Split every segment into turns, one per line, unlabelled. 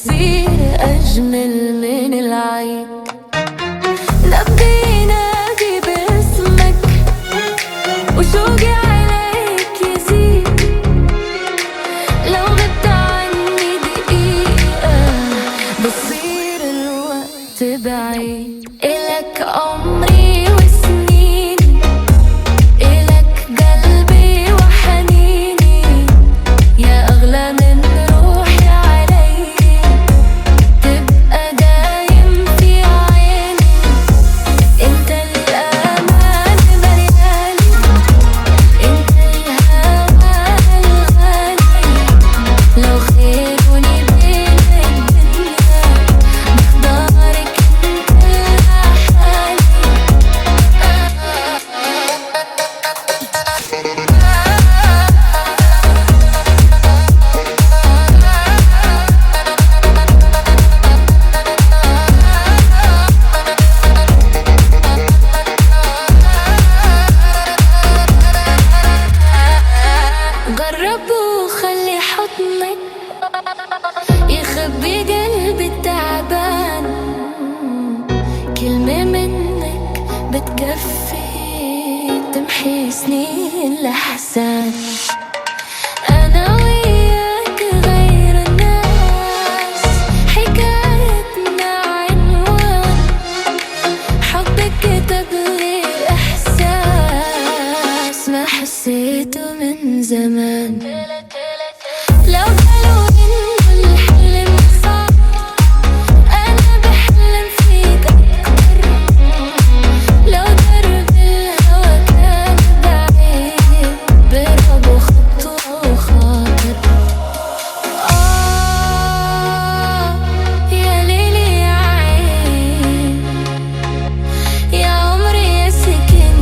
بصير أجمل من العين. نبي نادي باسمك وشوقي عليك يزيد، لو غبت عني دقيقة بصير الوقت بعيد. إلك عمري وسنيني، إلك قلبي وحنيني، يا أغلى من روحي علي، تبقى دايم في عيني. انت الأمان ملياني، انت الهوى الغالي، لو خيروني بين الدنيا بختارك انت لحالي. جرب وخلي حضنك يخبي قلبي التعبان، كلمة منك بتكفي تمحي سنين الأحزان. أنا وياك غير الناس، حكايتنا عنوان، حبك كتب لي إحساس ما حسيته من زمان. لو قالوا إنه الحلم صعب، أنا بحلم فيك أكتر، لو درب الهوى كان بعيد برب وخطوة وخاطر. يا ليلي يا عين، يا عمري يا سكني،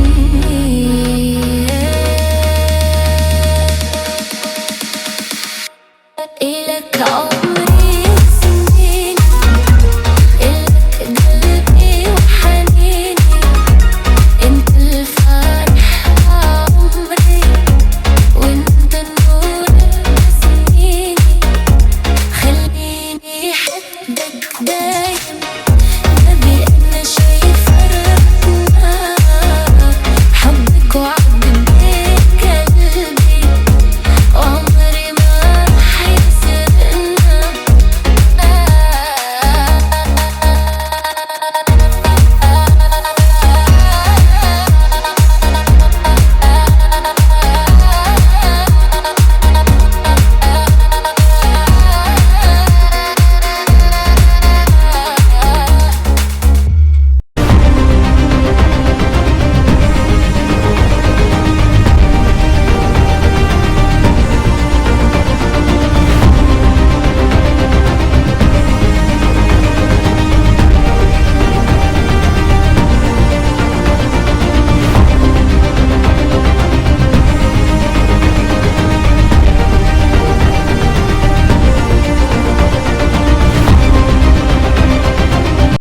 إلك عمري وسنيني، إلك قلبي وحنيني، انت الفرح عمري، وانت النور بسنيني، خليني حدك دايما.